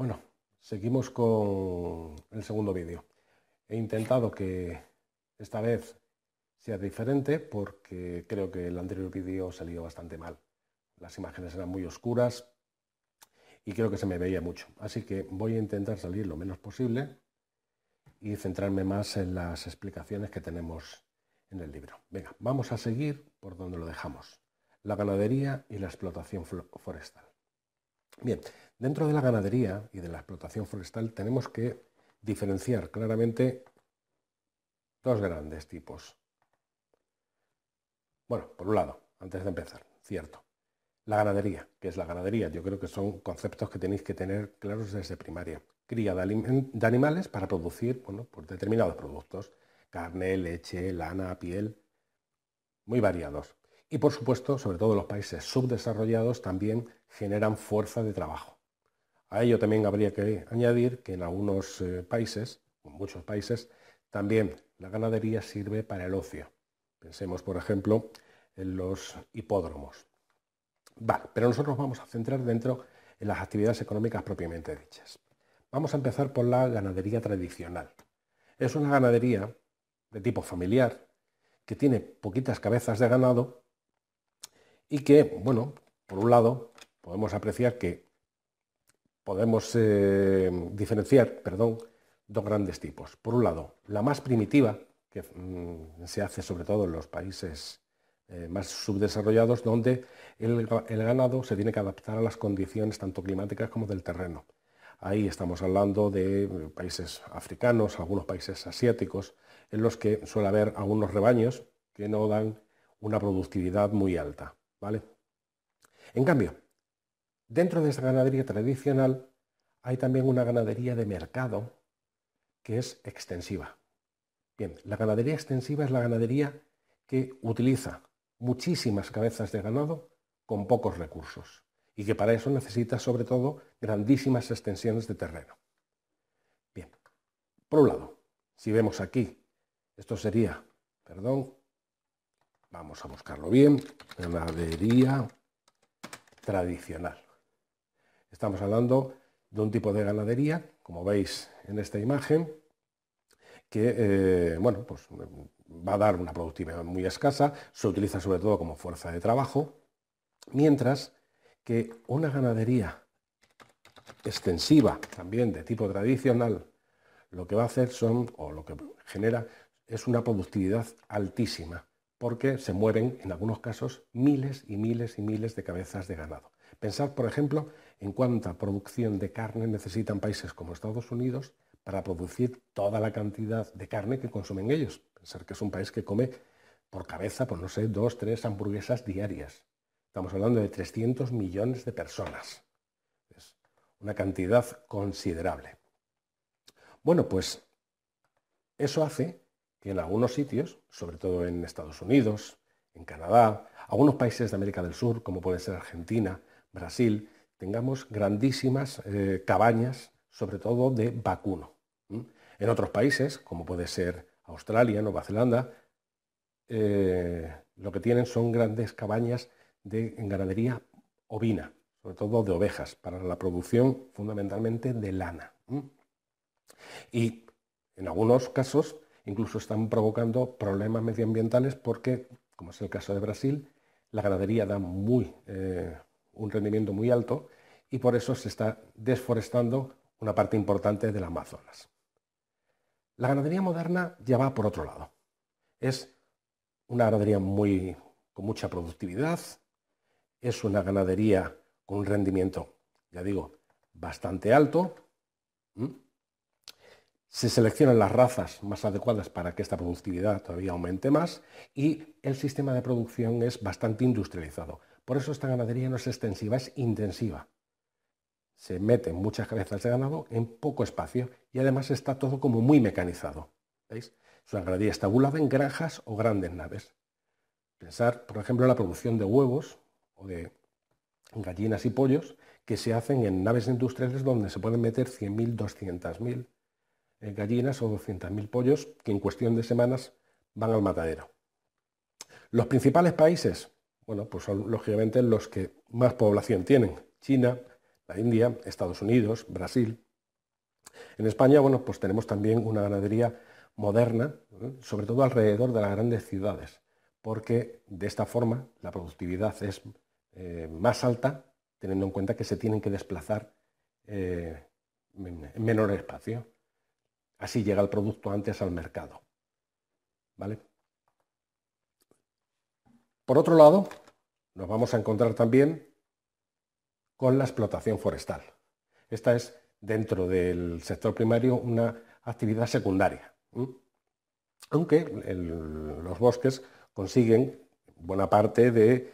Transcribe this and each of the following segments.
Bueno, seguimos con el segundo vídeo. He intentado que esta vez sea diferente porque creo que el anterior vídeo salió bastante mal. Las imágenes eran muy oscuras y creo que se me veía mucho. Así que voy a intentar salir lo menos posible y centrarme más en las explicaciones que tenemos en el libro. Venga, vamos a seguir por donde lo dejamos. La ganadería y la explotación forestal. Bien, dentro de la ganadería y de la explotación forestal tenemos que diferenciar claramente dos grandes tipos. Bueno, por un lado, antes de empezar, cierto, la ganadería. ¿Qué es la ganadería? Yo creo que son conceptos que tenéis que tener claros desde primaria. Cría de animales para producir, bueno, pues determinados productos. Carne, leche, lana, piel, muy variados. Y por supuesto, sobre todo los países subdesarrollados también generan fuerza de trabajo. A ello también habría que añadir que en algunos países, en muchos países, también la ganadería sirve para el ocio. Pensemos, por ejemplo, en los hipódromos. Vale, pero nosotros vamos a centrar dentro en las actividades económicas propiamente dichas. Vamos a empezar por la ganadería tradicional. Es una ganadería de tipo familiar que tiene poquitas cabezas de ganado y que, bueno, por un lado, podemos apreciar que podemos diferenciar, dos grandes tipos. Por un lado, la más primitiva, que se hace sobre todo en los países más subdesarrollados, donde el ganado se tiene que adaptar a las condiciones tanto climáticas como del terreno. Ahí estamos hablando de países africanos, algunos países asiáticos, en los que suele haber algunos rebaños que no dan una productividad muy alta, ¿vale? En cambio, dentro de esa ganadería tradicional hay también una ganadería de mercado que es extensiva. Bien, la ganadería extensiva es la ganadería que utiliza muchísimas cabezas de ganado con pocos recursos y que para eso necesita sobre todo grandísimas extensiones de terreno. Bien, por un lado, si vemos aquí, esto sería, vamos a buscarlo bien, ganadería tradicional. Estamos hablando de un tipo de ganadería, como veis en esta imagen, que bueno, pues va a dar una productividad muy escasa, se utiliza sobre todo como fuerza de trabajo, mientras que una ganadería extensiva, también de tipo tradicional, lo que va a hacer o lo que genera es una productividad altísima, porque se mueven en algunos casos miles y miles y miles de cabezas de ganado. Pensad, por ejemplo, en cuánta producción de carne necesitan países como Estados Unidos para producir toda la cantidad de carne que consumen ellos. Pensar que es un país que come por cabeza, pues no sé, 2, 3 hamburguesas diarias. Estamos hablando de 300 millones de personas. Es una cantidad considerable. Bueno, pues eso hace que en algunos sitios, sobre todo en Estados Unidos, en Canadá, algunos países de América del Sur, como puede ser Argentina, Brasil, tengamos grandísimas cabañas, sobre todo de vacuno. En otros países, como puede ser Australia, Nueva Zelanda, lo que tienen son grandes cabañas en ganadería ovina, sobre todo de ovejas, para la producción fundamentalmente de lana. Y en algunos casos incluso están provocando problemas medioambientales porque, como es el caso de Brasil, la ganadería da un rendimiento muy alto y por eso se está desforestando una parte importante del Amazonas. La ganadería moderna ya va por otro lado. Es una ganadería con mucha productividad, es una ganadería con un rendimiento, ya digo, bastante alto. Se seleccionan las razas más adecuadas para que esta productividad todavía aumente más y el sistema de producción es bastante industrializado. Por eso esta ganadería no es extensiva, es intensiva. Se meten muchas cabezas de ganado en poco espacio y además está todo como muy mecanizado. ¿Veis? Es una ganadería estabulada en granjas o grandes naves. Pensar, por ejemplo, en la producción de huevos o de gallinas y pollos que se hacen en naves industriales donde se pueden meter 100.000, 200.000 gallinas o 200.000 pollos que en cuestión de semanas van al matadero. Los principales países, bueno, pues son lógicamente los que más población tienen. China, la India, Estados Unidos, Brasil. En España, bueno, pues tenemos también una ganadería moderna, sobre todo alrededor de las grandes ciudades, porque de esta forma la productividad es más alta, teniendo en cuenta que se tienen que desplazar en menor espacio. Así llega el producto antes al mercado, ¿vale? Por otro lado, nos vamos a encontrar también con la explotación forestal. Esta es, dentro del sector primario, una actividad secundaria. Aunque los bosques consiguen buena parte de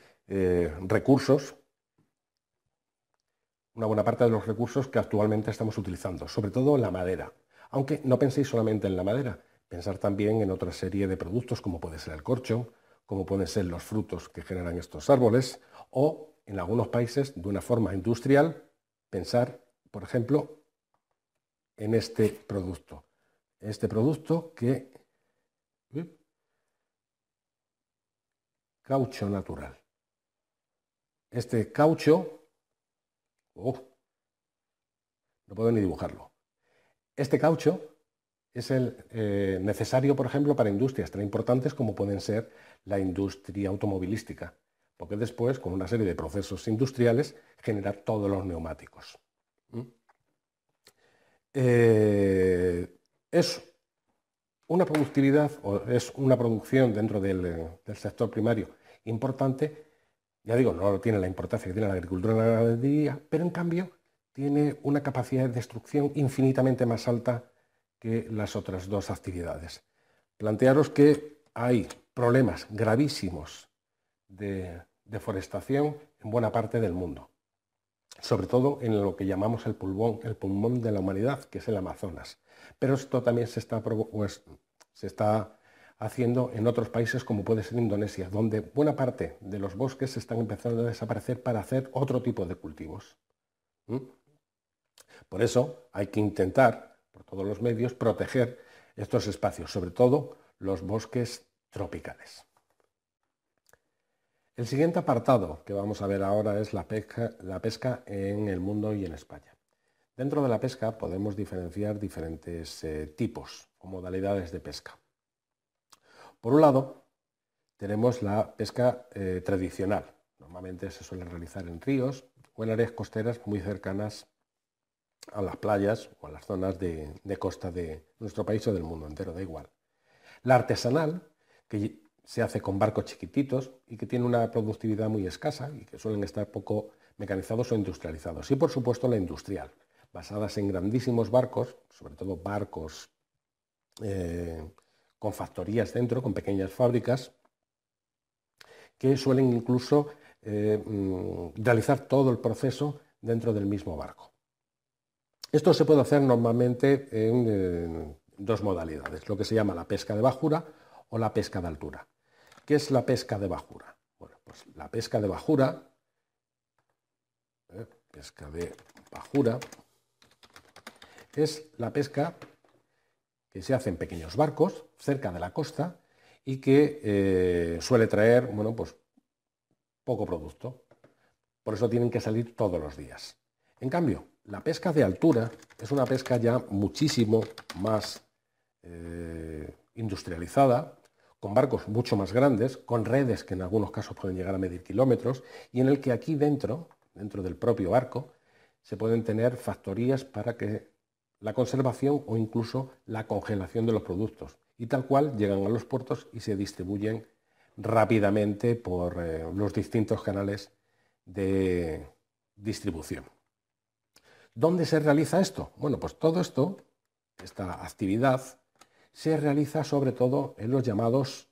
recursos, una buena parte de los recursos que actualmente estamos utilizando, sobre todo la madera. Aunque no penséis solamente en la madera, pensar también en otra serie de productos como puede ser el corcho, como pueden ser los frutos que generan estos árboles, o en algunos países, de una forma industrial, pensar, por ejemplo, en este producto. Este producto que... caucho natural. Este caucho... no puedo ni dibujarlo. Este caucho es el necesario, por ejemplo, para industrias tan importantes como pueden ser la industria automovilística, porque después, con una serie de procesos industriales, genera todos los neumáticos. Es una productividad o es una producción dentro del sector primario importante. Ya digo, no tiene la importancia que tiene la agricultura y la ganadería, pero en cambio tiene una capacidad de destrucción infinitamente más alta que las otras dos actividades. Plantearos que hay problemas gravísimos de deforestación en buena parte del mundo, sobre todo en lo que llamamos el pulmón de la humanidad, que es el Amazonas. Pero esto también se está haciendo en otros países como puede ser Indonesia, donde buena parte de los bosques están empezando a desaparecer para hacer otro tipo de cultivos. Por eso hay que intentar, por todos los medios, proteger estos espacios, sobre todo los bosques tropicales. El siguiente apartado que vamos a ver ahora es la pesca en el mundo y en España. Dentro de la pesca podemos diferenciar diferentes tipos o modalidades de pesca. Por un lado, tenemos la pesca tradicional. Normalmente se suele realizar en ríos o en áreas costeras muy cercanas a las playas o a las zonas de costa de nuestro país o del mundo entero, da igual. La artesanal, que se hace con barcos chiquititos y que tiene una productividad muy escasa y que suelen estar poco mecanizados o industrializados. Y por supuesto la industrial, basadas en grandísimos barcos, sobre todo barcos con factorías dentro, con pequeñas fábricas, que suelen incluso realizar todo el proceso dentro del mismo barco. Esto se puede hacer normalmente en dos modalidades, lo que se llama la pesca de bajura o la pesca de altura. ¿Qué es la pesca de bajura? Bueno, pues la pesca de bajura, es la pesca que se hace en pequeños barcos cerca de la costa y que suele traer, bueno, pues poco producto. Por eso tienen que salir todos los días. En cambio, la pesca de altura es una pesca ya muchísimo más industrializada, con barcos mucho más grandes, con redes que en algunos casos pueden llegar a medir kilómetros, y en el que aquí dentro del propio barco, se pueden tener factorías para que la conservación o incluso la congelación de los productos, y tal cual llegan a los puertos y se distribuyen rápidamente por los distintos canales de distribución. ¿Dónde se realiza esto? Bueno, pues todo esto, esta actividad, se realiza sobre todo en los llamados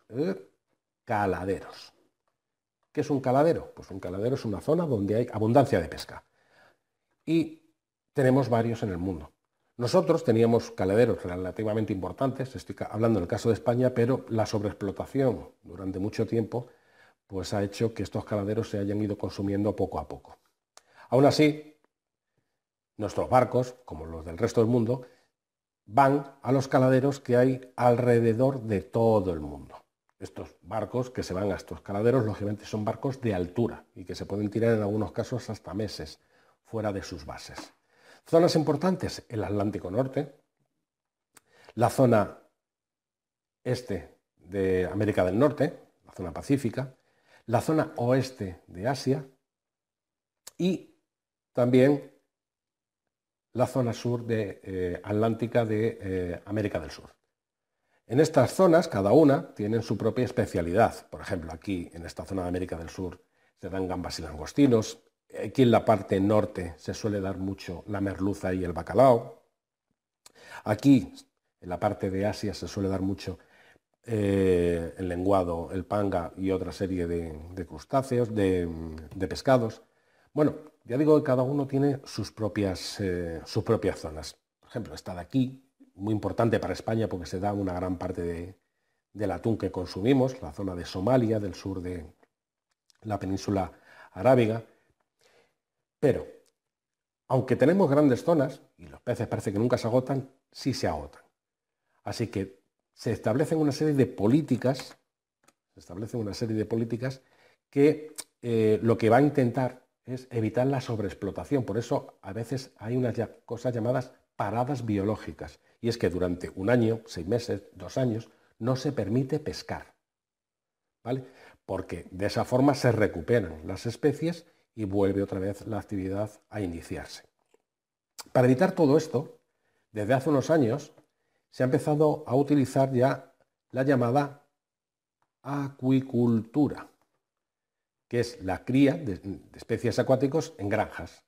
caladeros. ¿Qué es un caladero? Pues un caladero es una zona donde hay abundancia de pesca. Y tenemos varios en el mundo. Nosotros teníamos caladeros relativamente importantes, estoy hablando del caso de España, pero la sobreexplotación durante mucho tiempo pues ha hecho que estos caladeros se hayan ido consumiendo poco a poco. Aún así, nuestros barcos, como los del resto del mundo, van a los caladeros que hay alrededor de todo el mundo. Estos barcos que se van a estos caladeros, lógicamente, son barcos de altura y que se pueden tirar en algunos casos hasta meses. fuera de sus bases. Zonas importantes, el Atlántico Norte, la zona este de América del Norte, la zona pacífica, la zona oeste de Asia y también la zona sur de Atlántica de América del Sur. En estas zonas, cada una tienen su propia especialidad. Por ejemplo, aquí en esta zona de América del Sur se dan gambas y langostinos. Aquí en la parte norte se suele dar mucho la merluza y el bacalao. Aquí, en la parte de Asia, se suele dar mucho el lenguado, el panga y otra serie de crustáceos, de pescados. Bueno, ya digo que cada uno tiene sus propias zonas. Por ejemplo, esta de aquí, muy importante para España porque se da una gran parte del atún que consumimos, la zona de Somalia, del sur de la península arábiga. Pero, aunque tenemos grandes zonas, y los peces parece que nunca se agotan, sí se agotan. Así que se establecen una serie de políticas, que lo que va a intentar es evitar la sobreexplotación. Por eso a veces hay unas cosas llamadas paradas biológicas. Y es que durante un año, 6 meses, 2 años, no se permite pescar, ¿vale? Porque de esa forma se recuperan las especies y vuelve otra vez la actividad a iniciarse. Para evitar todo esto, desde hace unos años se ha empezado a utilizar ya la llamada acuicultura, que es la cría de especies acuáticos en granjas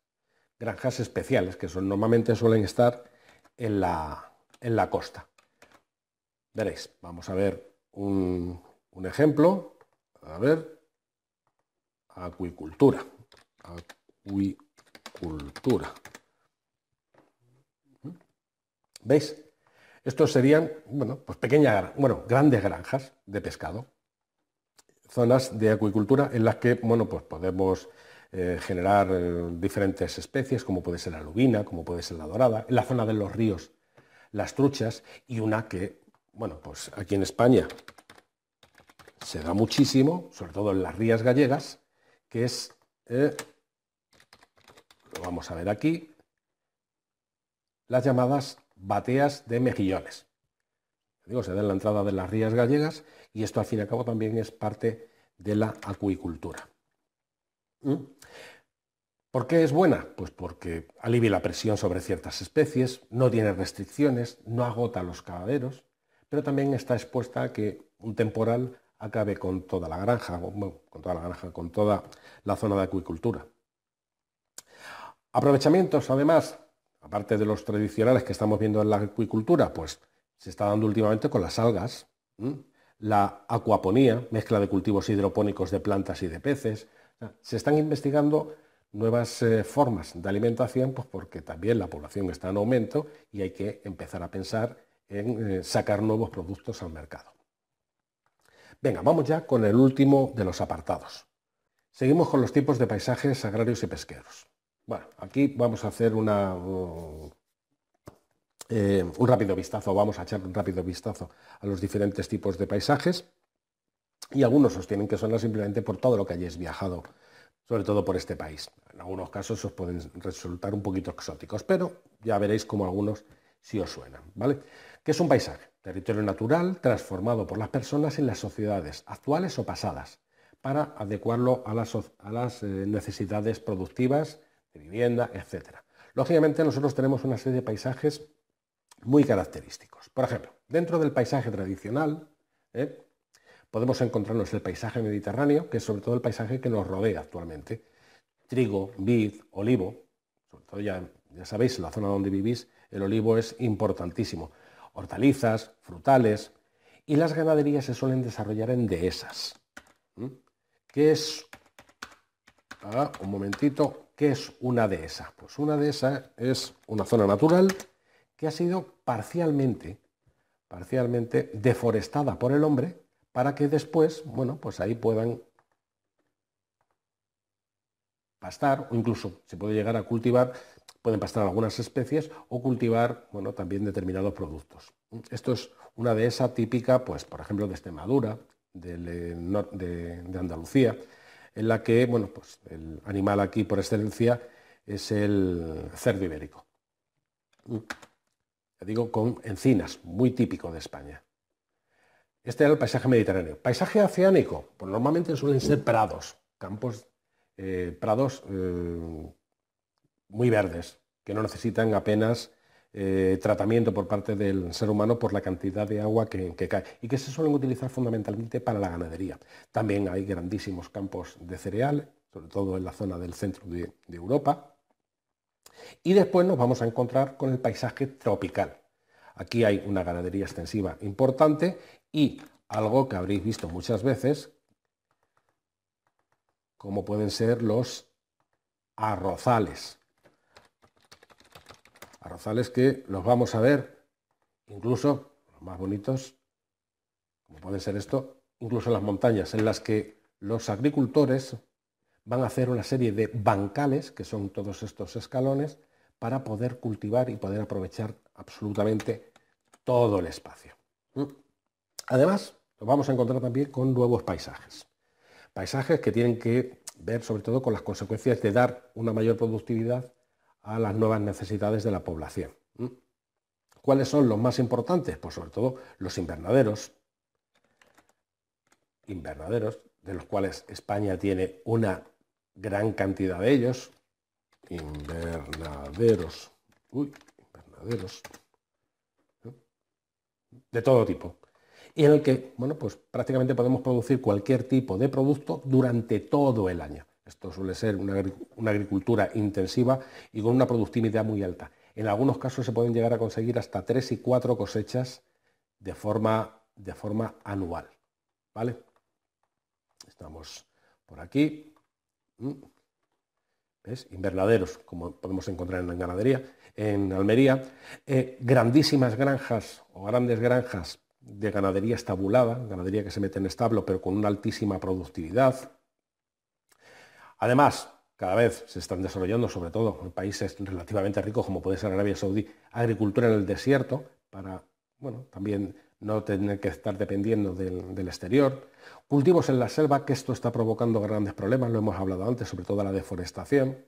especiales, que normalmente suelen estar en la costa. Veréis, vamos a ver un ejemplo. A ver, acuicultura. ¿Veis? Estos serían, pues grandes granjas de pescado. Zonas de acuicultura en las que, pues podemos generar diferentes especies, como puede ser la lubina, como puede ser la dorada. En la zona de los ríos, las truchas, y una que, pues aquí en España se da muchísimo, sobre todo en las rías gallegas, que es, lo vamos a ver aquí, las llamadas bateas de mejillones. Se da en la entrada de las rías gallegas y esto al fin y al cabo también es parte de la acuicultura. ¿Por qué es buena? Pues porque alivia la presión sobre ciertas especies, no tiene restricciones, no agota los cavaderos, pero también está expuesta a que un temporal acabe con toda la granja, con toda la zona de acuicultura. Aprovechamientos, además, aparte de los tradicionales que estamos viendo en la acuicultura, pues se está dando últimamente con las algas, la acuaponía, mezcla de cultivos hidropónicos de plantas y de peces. Se están investigando nuevas formas de alimentación, pues porque también la población está en aumento y hay que empezar a pensar en sacar nuevos productos al mercado. Venga, vamos ya con el último de los apartados. Seguimos con los tipos de paisajes agrarios y pesqueros. Bueno, aquí vamos a hacer un rápido vistazo, vamos a echar un rápido vistazo a los diferentes tipos de paisajes, y algunos sostienen que son simplemente por todo lo que hayáis viajado, sobre todo por este país. En algunos casos os pueden resultar un poquito exóticos, pero ya veréis cómo algunos sí os suenan, ¿vale? ¿Qué es un paisaje? Territorio natural transformado por las personas en las sociedades actuales o pasadas, para adecuarlo a las necesidades productivas, de vivienda, etc. Lógicamente nosotros tenemos una serie de paisajes muy característicos. Por ejemplo, dentro del paisaje tradicional, podemos encontrarnos el paisaje mediterráneo, que es sobre todo el paisaje que nos rodea actualmente. Trigo, vid, olivo, sobre todo ya sabéis, en la zona donde vivís, el olivo es importantísimo. Hortalizas, frutales, y las ganaderías se suelen desarrollar en dehesas. ¿Qué es? Un momentito. ¿Qué es una dehesa? Pues una dehesa es una zona natural que ha sido parcialmente deforestada por el hombre para que después, pues ahí puedan pastar, o incluso se puede llegar a cultivar, pueden pastar algunas especies o cultivar, también determinados productos. Esto es una dehesa típica, pues por ejemplo de Extremadura, de Andalucía, en la que, pues el animal aquí por excelencia es el cerdo ibérico. Ya digo, con encinas, muy típico de España. Este era el paisaje mediterráneo. Paisaje oceánico, pues normalmente suelen ser prados, campos, prados muy verdes, que no necesitan apenas tratamiento por parte del ser humano por la cantidad de agua que cae y que se suelen utilizar fundamentalmente para la ganadería. También hay grandísimos campos de cereal, sobre todo en la zona del centro de Europa. Y después nos vamos a encontrar con el paisaje tropical. Aquí hay una ganadería extensiva importante y algo que habréis visto muchas veces, como pueden ser los arrozales. Arrozales que los vamos a ver, incluso los más bonitos, como pueden ser esto, incluso en las montañas, en las que los agricultores van a hacer una serie de bancales, que son todos estos escalones, para poder cultivar y poder aprovechar absolutamente todo el espacio. Además, nos vamos a encontrar también con nuevos paisajes. Paisajes que tienen que ver sobre todo con las consecuencias de dar una mayor productividad a las nuevas necesidades de la población. ¿Cuáles son los más importantes? Pues sobre todo los invernaderos, de los cuales España tiene una gran cantidad de ellos. Invernaderos de todo tipo, y en el que, bueno, pues prácticamente podemos producir cualquier tipo de producto durante todo el año. Esto suele ser una agricultura intensiva y con una productividad muy alta. En algunos casos se pueden llegar a conseguir hasta 3 y 4 cosechas de forma anual, ¿vale? Estamos por aquí. ¿Ves? Invernaderos, como podemos encontrar en la ganadería, en Almería, grandísimas granjas o grandes granjas de ganadería estabulada, ganadería que se mete en establo pero con una altísima productividad. Además, cada vez se están desarrollando, sobre todo en países relativamente ricos como puede ser Arabia Saudí, agricultura en el desierto para, bueno, también no tener que estar dependiendo del exterior. Cultivos en la selva, que esto está provocando grandes problemas, lo hemos hablado antes, sobre todo la deforestación.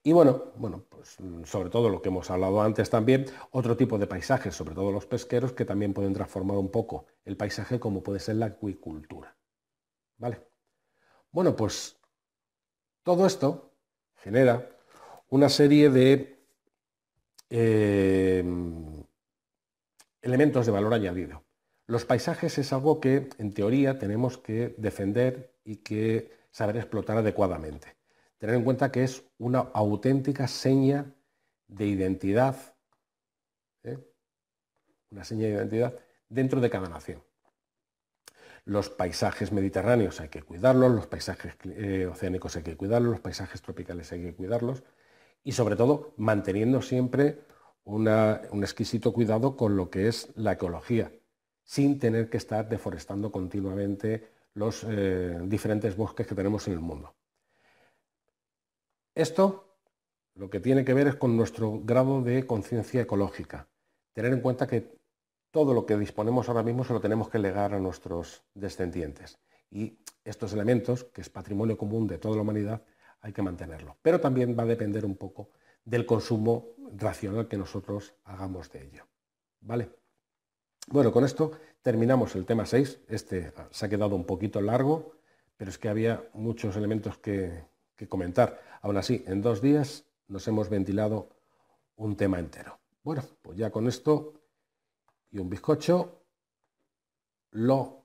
Y bueno, pues sobre todo lo que hemos hablado antes también, otro tipo de paisajes, sobre todo los pesqueros, que también pueden transformar un poco el paisaje, como puede ser la acuicultura. ¿Vale? Bueno, pues todo esto genera una serie de elementos de valor añadido. Los paisajes es algo que, en teoría, tenemos que defender y que saber explotar adecuadamente. Tener en cuenta que es una auténtica seña de identidad, una seña de identidad dentro de cada nación. Los paisajes mediterráneos hay que cuidarlos, los paisajes oceánicos hay que cuidarlos, los paisajes tropicales hay que cuidarlos y sobre todo manteniendo siempre un exquisito cuidado con lo que es la ecología, sin tener que estar deforestando continuamente los diferentes bosques que tenemos en el mundo. Esto lo que tiene que ver es con nuestro grado de conciencia ecológica. Tener en cuenta que todo lo que disponemos ahora mismo se lo tenemos que legar a nuestros descendientes. Y estos elementos, que es patrimonio común de toda la humanidad, hay que mantenerlo. Pero también va a depender un poco del consumo racional que nosotros hagamos de ello. ¿Vale? Bueno, con esto terminamos el tema 6. Este se ha quedado un poquito largo, pero es que había muchos elementos que comentar. Aún así, en 2 días nos hemos ventilado un tema entero. Bueno, pues ya con esto y un bizcocho lo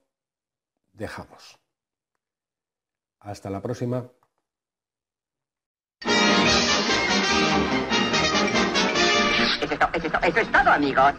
dejamos. Hasta la próxima. Eso es todo, amigos.